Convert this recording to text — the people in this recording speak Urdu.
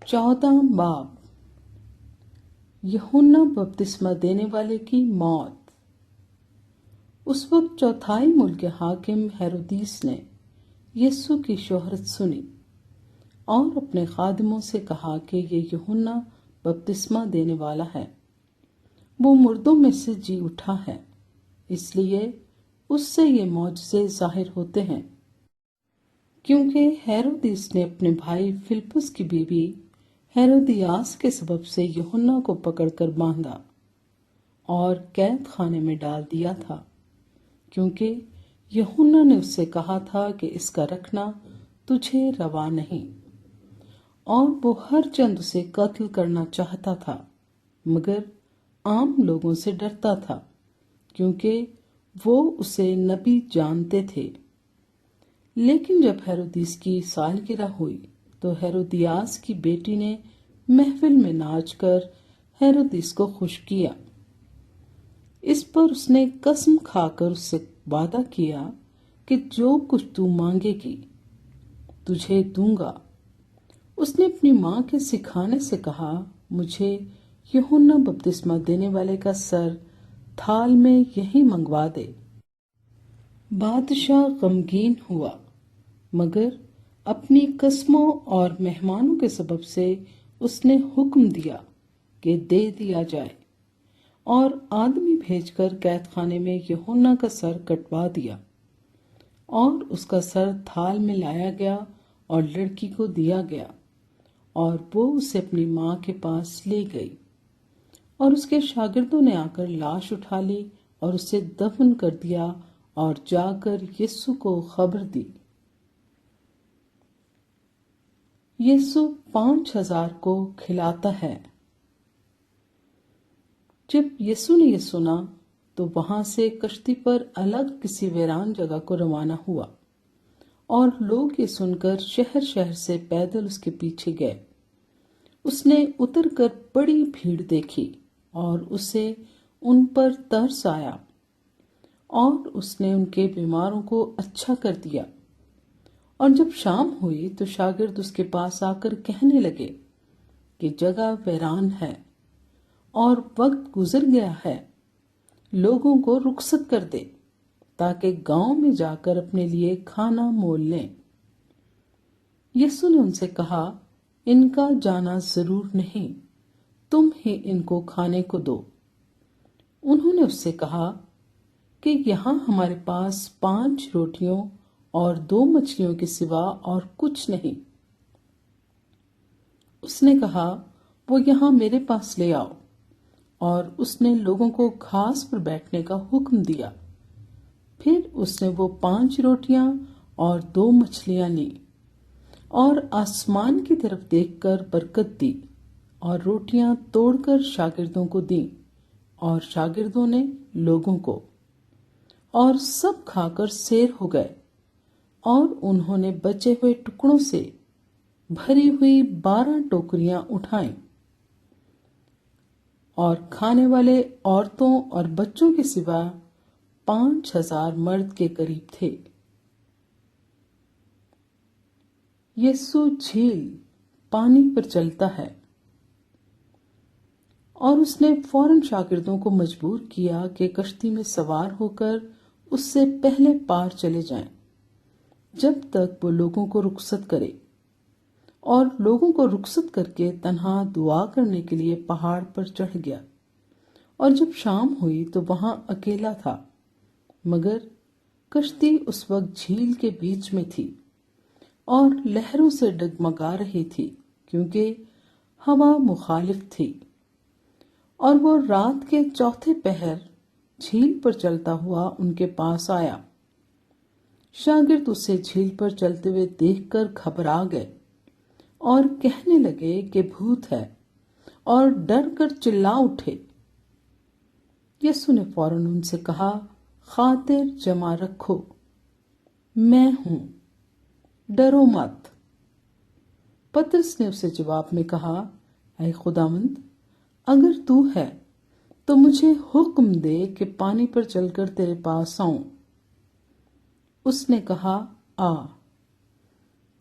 14 باب یوحنا بپتسمہ دینے والے کی موت۔ اس وقت چوتھائی ملک حاکم ہیرودیس نے یسوع کی شہرت سنی اور اپنے خادموں سے کہا کہ یہ یوحنا بپتسمہ دینے والا ہے، وہ مردوں میں سے جی اٹھا ہے، اس لیے اس سے یہ معجزے ظاہر ہوتے ہیں۔ کیونکہ ہیرودیس نے اپنے بھائی فلپس کی بیوی ہیرودیاس کے سبب سے یوحنا کو پکڑ کر باندھا اور قید خانے میں ڈال دیا تھا، کیونکہ یوحنا نے اس سے کہا تھا کہ اس کا رکھنا تجھے روا نہیں، اور وہ ہر چند اسے قتل کرنا چاہتا تھا، مگر عام لوگوں سے ڈرتا تھا کیونکہ وہ اسے نبی جانتے تھے۔ لیکن جب ہیرودیس کی سالگرہ ہوئی تو ہیرودیاس کی بیٹی نے محفل میں ناچ کر ہیرودیس کو خوش کیا۔ اس پر اس نے قسم کھا کر اس سے وعدہ کیا کہ جو کچھ تو مانگے گی تجھے دوں گا۔ اس نے اپنی ماں کے سکھانے سے کہا، مجھے یوحنا بپتسمہ دینے والے کا سر تھال میں یہی منگوا دے۔ بادشاہ غمگین ہوا، مگر اپنی قسموں اور مہمانوں کے سبب سے اس نے حکم دیا کہ دے دیا جائے، اور آدمی بھیج کر قید خانے میں یوحنا کا سر کٹوا دیا، اور اس کا سر تھال میں لایا گیا اور لڑکی کو دیا گیا، اور وہ اسے اپنی ماں کے پاس لے گئی۔ اور اس کے شاگردوں نے آ کر لاش اٹھا لی اور اسے دفن کر دیا اور جا کر یسوع کو خبر دی۔ یسوع 5000 کو کھلاتا ہے۔ جب یسوع نے یہ سنا تو وہاں سے کشتی پر الگ کسی ویران جگہ کو روانہ ہوا، اور لوگ یہ سن کر شہر شہر سے پیدل اس کے پیچھے گئے۔ اس نے اتر کر بڑی بھیڑ دیکھی اور اسے ان پر ترس آیا، اور اس نے ان کے بیماروں کو اچھا کر دیا۔ اور جب شام ہوئی تو شاگرد اس کے پاس آ کر کہنے لگے کہ جگہ ویران ہے اور وقت گزر گیا ہے، لوگوں کو رخصت کر دے تاکہ گاؤں میں جا کر اپنے لیے کھانا مول لیں۔ یسوع نے ان سے کہا، ان کا جانا ضرور نہیں، تم ہی ان کو کھانے کو دو۔ انہوں نے اس سے کہا کہ یہاں ہمارے پاس 5 روٹیوں اور 2 مچھلیوں کے سوا اور کچھ نہیں۔ اس نے کہا، وہ یہاں میرے پاس لے آؤ، اور اس نے لوگوں کو گھاس پر بیٹھنے کا حکم دیا۔ پھر اس نے وہ 5 روٹیاں اور 2 مچھلیاں لیں، اور آسمان کی طرف دیکھ کر برکت دی، اور روٹیاں توڑ کر شاگردوں کو دیں، اور شاگردوں نے لوگوں کو، اور سب کھا کر سیر ہو گئے۔ اور انہوں نے بچے ہوئے ٹکڑوں سے بھری ہوئی 12 ٹوکریاں اٹھائیں، اور کھانے والے عورتوں اور بچوں کے سوا 5000 مرد کے قریب تھے۔ یسوع جھیل پانی پر چلتا ہے، اور اس نے فوراً شاگردوں کو مجبور کیا کہ کشتی میں سوار ہو کر اس سے پہلے پار چلے جائیں جب تک وہ لوگوں کو رخصت کرے۔ اور لوگوں کو رخصت کر کے تنہا دعا کرنے کے لیے پہاڑ پر چڑھ گیا۔ اور جب شام ہوئی تو وہاں اکیلا تھا، مگر کشتی اس وقت جھیل کے بیچ میں تھی اور لہروں سے ڈگمگا رہی تھی کیونکہ ہوا مخالف تھی۔ اور وہ رات کے 4تھے پہر جھیل پر چلتا ہوا ان کے پاس آیا۔ شاگرد اسے جھیل پر چلتے ہوئے دیکھ کر گھبرا گئے اور کہنے لگے کہ بھوت ہے، اور ڈر کر چلا اٹھے۔ یسوع نے فوراً ان سے کہا، خاطر جمع رکھو، میں ہوں، ڈرو مت۔ پطرس نے اسے جواب میں کہا، اے خداوند، اگر تو ہے تو مجھے حکم دے کہ پانی پر چل کر تیرے پاس آؤں۔ اس نے کہا، آ۔